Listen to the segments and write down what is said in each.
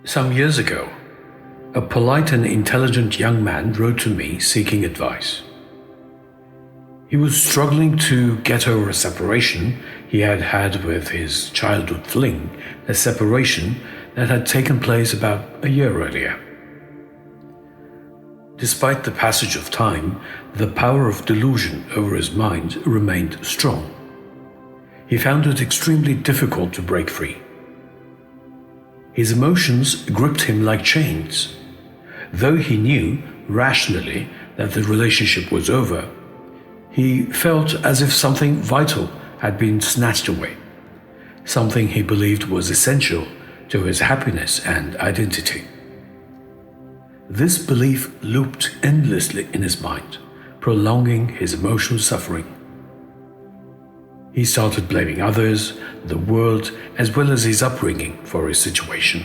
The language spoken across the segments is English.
Some years ago, a polite and intelligent young man wrote to me seeking advice. He was struggling to get over a separation he had had with his childhood fling, a separation that had taken place about a year earlier. Despite the passage of time, the power of delusion over his mind remained strong. He found it extremely difficult to break free. His emotions gripped him like chains. Though he knew, rationally, that the relationship was over, he felt as if something vital had been snatched away, something he believed was essential to his happiness and identity. This belief looped endlessly in his mind, prolonging his emotional suffering. He started blaming others, the world, as well as his upbringing for his situation.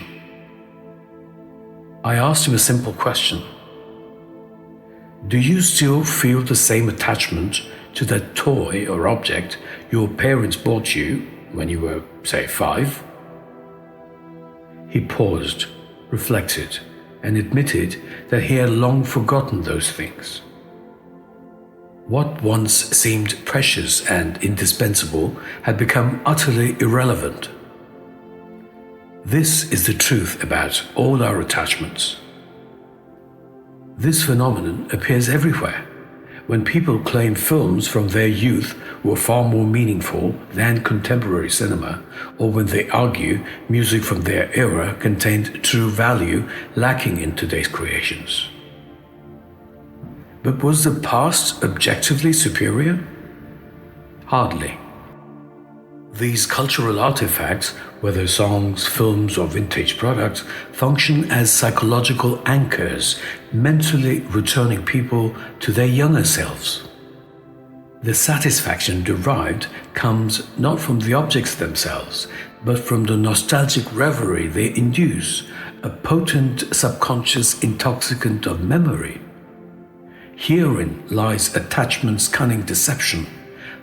I asked him a simple question. Do you still feel the same attachment to that toy or object your parents bought you when you were, say, 5? He paused, reflected, and admitted that he had long forgotten those things. What once seemed precious and indispensable had become utterly irrelevant. This is the truth about all our attachments. This phenomenon appears everywhere. When people claim films from their youth were far more meaningful than contemporary cinema, or when they argue music from their era contained true value lacking in today's creations. But was the past objectively superior? Hardly. These cultural artifacts, whether songs, films, or vintage products, function as psychological anchors, mentally returning people to their younger selves. The satisfaction derived comes not from the objects themselves, but from the nostalgic reverie they induce, a potent subconscious intoxicant of memory. Herein lies attachment's cunning deception.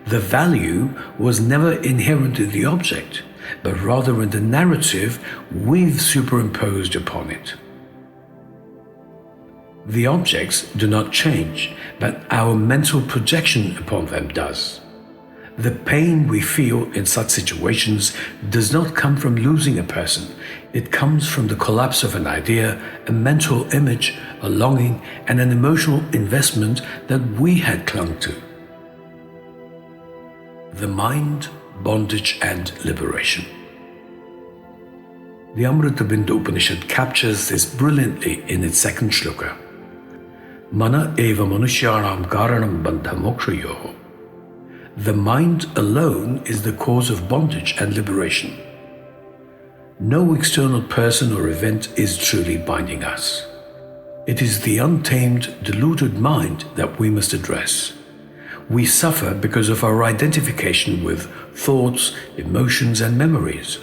The value was never inherent in the object, but rather in the narrative we've superimposed upon it. The objects do not change, but our mental projection upon them does. The pain we feel in such situations does not come from losing a person. It comes from the collapse of an idea, a mental image, a longing, and an emotional investment that we had clung to. The mind, bondage, and liberation. The Amritabinda Upanishad captures this brilliantly in its second shloka. Mana eva manushyanam karanam bandha mokshayoho. The mind alone is the cause of bondage and liberation. No external person or event is truly binding us. It is the untamed, deluded mind that we must address. We suffer because of our identification with thoughts, emotions, and memories.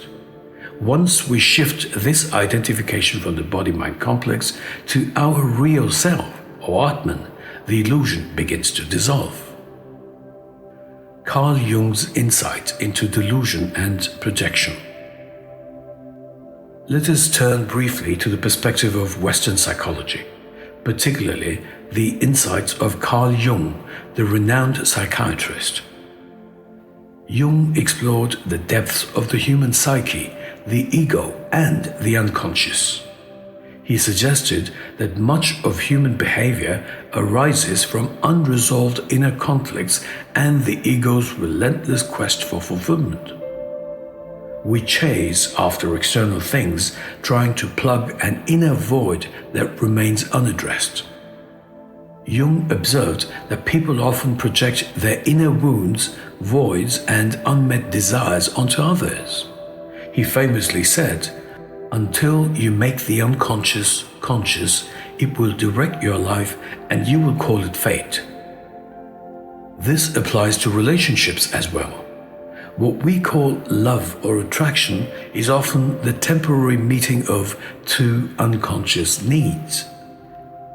Once we shift this identification from the body-mind complex to our real self, or Atman, the illusion begins to dissolve. Carl Jung's insight into delusion and projection. Let us turn briefly to the perspective of Western psychology, particularly the insights of Carl Jung, the renowned psychiatrist. Jung explored the depths of the human psyche, the ego, and the unconscious. He suggested that much of human behavior arises from unresolved inner conflicts and the ego's relentless quest for fulfillment. We chase after external things, trying to plug an inner void that remains unaddressed. Jung observed that people often project their inner wounds, voids, and unmet desires onto others. He famously said, "Until you make the unconscious conscious, it will direct your life and you will call it fate." This applies to relationships as well. What we call love or attraction is often the temporary meeting of two unconscious needs.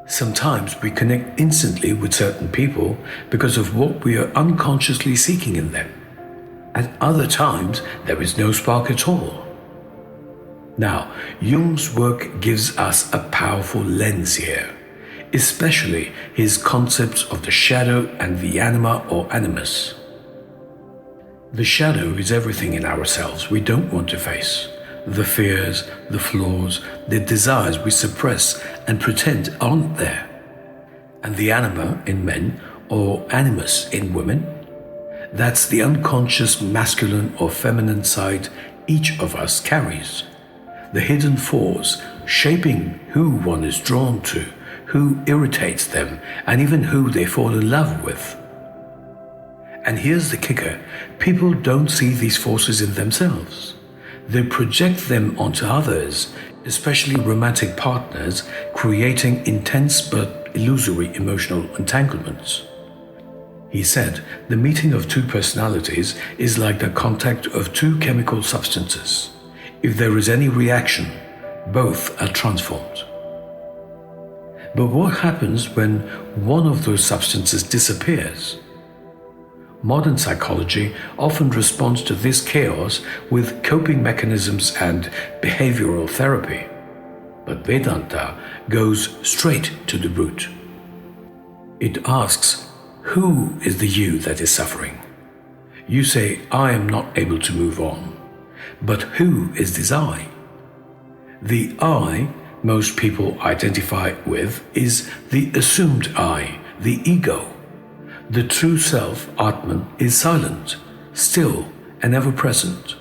Sometimes we connect instantly with certain people because of what we are unconsciously seeking in them. At other times, there is no spark at all. Now, Jung's work gives us a powerful lens here, especially his concepts of the shadow and the anima or animus. The shadow is everything in ourselves we don't want to face. The fears, the flaws, the desires we suppress and pretend aren't there. And the anima in men, or animus in women, that's the unconscious masculine or feminine side each of us carries. The hidden force shaping who one is drawn to, who irritates them, and even who they fall in love with. And here's the kicker: people don't see these forces in themselves. They project them onto others, especially romantic partners, creating intense but illusory emotional entanglements. He said, the meeting of two personalities is like the contact of two chemical substances. If there is any reaction, both are transformed. But what happens when one of those substances disappears? Modern psychology often responds to this chaos with coping mechanisms and behavioral therapy. But Vedanta goes straight to the root. It asks, who is the you that is suffering? You say, I am not able to move on. But who is this I? The I most people identify with is the assumed I, the ego. The true self, Atman, is silent, still, and ever present.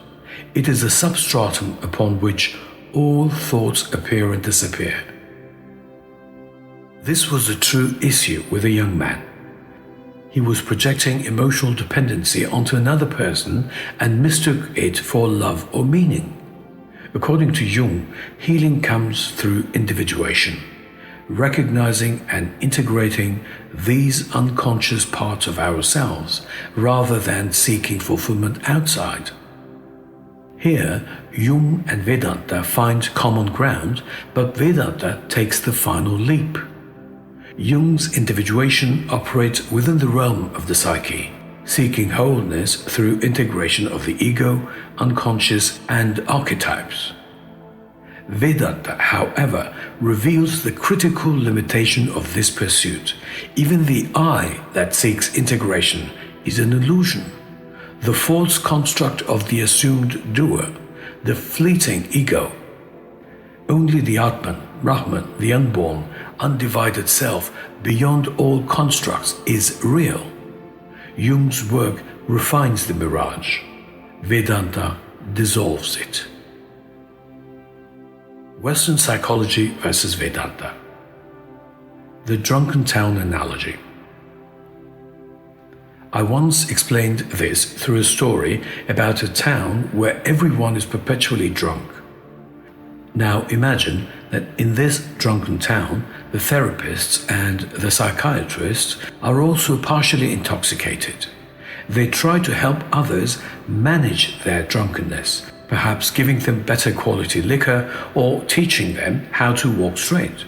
It is a substratum upon which all thoughts appear and disappear. This was the true issue with a young man. He was projecting emotional dependency onto another person and mistook it for love or meaning. According to Jung, healing comes through individuation, recognizing and integrating these unconscious parts of ourselves rather than seeking fulfillment outside. Here, Jung and Vedanta find common ground, but Vedanta takes the final leap. Jung's individuation operates within the realm of the psyche, seeking wholeness through integration of the ego, unconscious, and archetypes. Vedanta, however, reveals the critical limitation of this pursuit. Even the I that seeks integration is an illusion, the false construct of the assumed doer, the fleeting ego. Only the Atman, Brahman, the unborn, undivided self, beyond all constructs, is real. Jung's work refines the mirage. Vedanta dissolves it. Western psychology versus Vedanta. The drunken town analogy. I once explained this through a story about a town where everyone is perpetually drunk. Now imagine that in this drunken town, the therapists and the psychiatrists are also partially intoxicated. They try to help others manage their drunkenness, perhaps giving them better quality liquor or teaching them how to walk straight.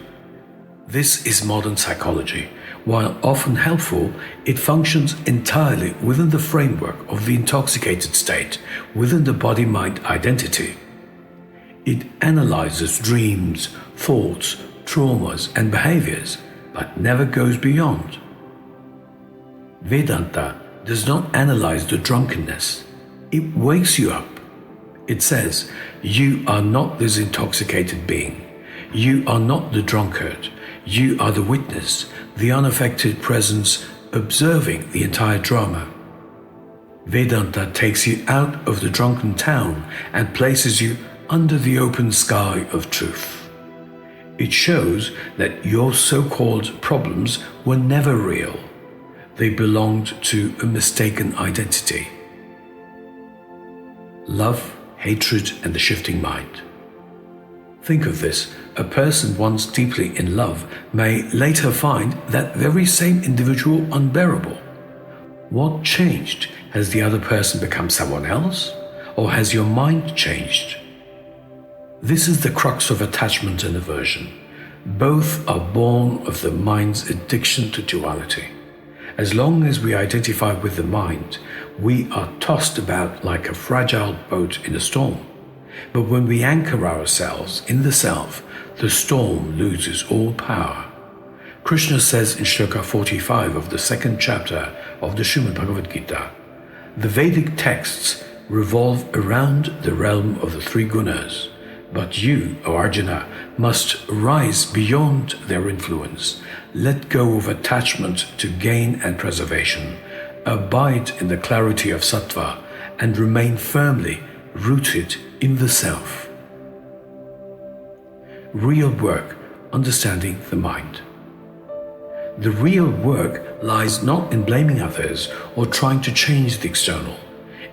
This is modern psychology. While often helpful, it functions entirely within the framework of the intoxicated state, within the body-mind identity. It analyzes dreams, thoughts, traumas, and behaviors, but never goes beyond. Vedanta does not analyze the drunkenness. It wakes you up. It says, you are not this intoxicated being. You are not the drunkard. You are the witness, the unaffected presence observing the entire drama. Vedanta takes you out of the drunken town and places you under the open sky of truth. It shows that your so-called problems were never real. They belonged to a mistaken identity. Love, hatred, and the shifting mind. Think of this. A person once deeply in love may later find that very same individual unbearable. What changed? Has the other person become someone else? Or has your mind changed? This is the crux of attachment and aversion. Both are born of the mind's addiction to duality. As long as we identify with the mind, we are tossed about like a fragile boat in a storm. But when we anchor ourselves in the self, the storm loses all power. Krishna says in Shloka 45 of the second chapter of the Srimad Bhagavad Gita, the Vedic texts revolve around the realm of the three gunas, but you, O Arjuna, must rise beyond their influence, let go of attachment to gain and preservation, abide in the clarity of sattva, and remain firmly rooted in the self. Real work, understanding the mind. The real work lies not in blaming others or trying to change the external.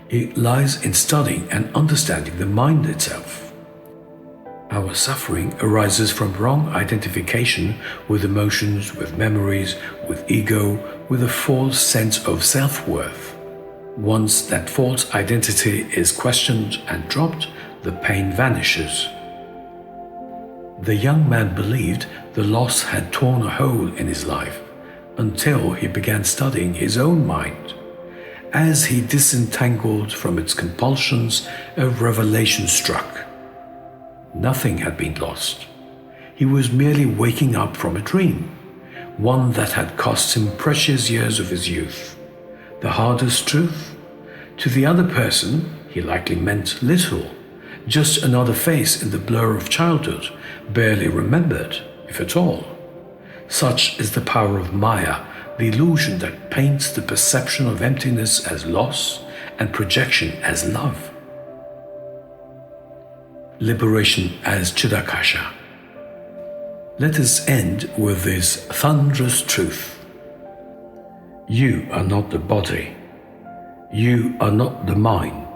It lies in studying and understanding the mind itself. Our suffering arises from wrong identification with emotions, with memories, with ego, with a false sense of self-worth. Once that false identity is questioned and dropped, the pain vanishes. The young man believed the loss had torn a hole in his life until he began studying his own mind. As he disentangled from its compulsions, a revelation struck. Nothing had been lost. He was merely waking up from a dream, one that had cost him precious years of his youth. The hardest truth? To the other person, he likely meant little, just another face in the blur of childhood, barely remembered, if at all. Such is the power of Maya, the illusion that paints the perception of emptiness as loss and projection as love. Liberation as Chidakasha. Let us end with this thunderous truth. You are not the body. You are not the mind.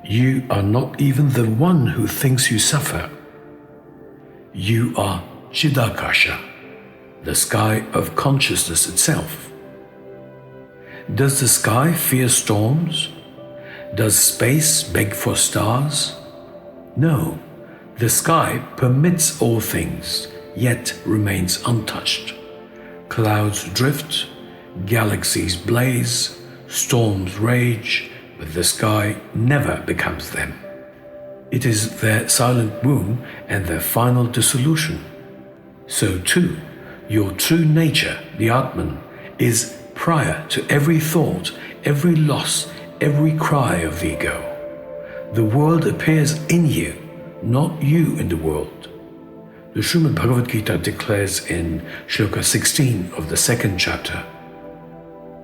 You are not even the one who thinks you suffer. You are Chidakasha, the sky of consciousness itself. Does the sky fear storms? Does space beg for stars? No, the sky permits all things, yet remains untouched. Clouds drift, galaxies blaze, storms rage, but the sky never becomes them. It is their silent womb and their final dissolution. So too, your true nature, the Atman, is prior to every thought, every loss, every cry of the ego. The world appears in you, not you in the world. The Srimad Bhagavad Gita declares in Shloka 16 of the second chapter,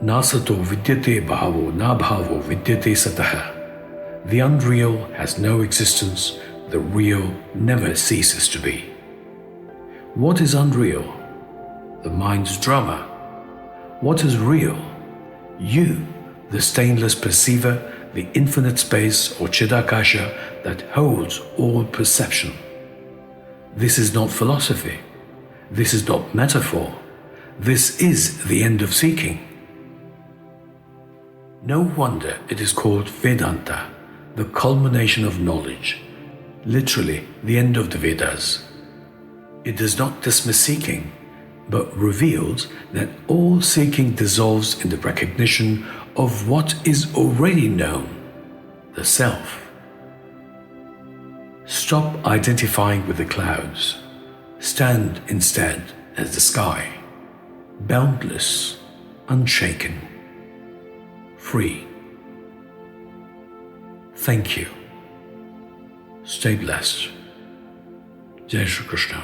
Nasato vidyate bhavo na bhavo vidyate sataha. The unreal has no existence, the real never ceases to be. What is unreal? The mind's drama. What is real? You, the stainless perceiver, the infinite space or Chidakasha that holds all perception. This is not philosophy. This is not metaphor. This is the end of seeking. No wonder it is called Vedanta, the culmination of knowledge, literally the end of the Vedas. It does not dismiss seeking, but reveals that all seeking dissolves in the recognition of what is already known, the self. Stop identifying with the clouds. Stand instead as the sky, boundless, unshaken, free. Thank you. Stay blessed. Jai Shri Krishna.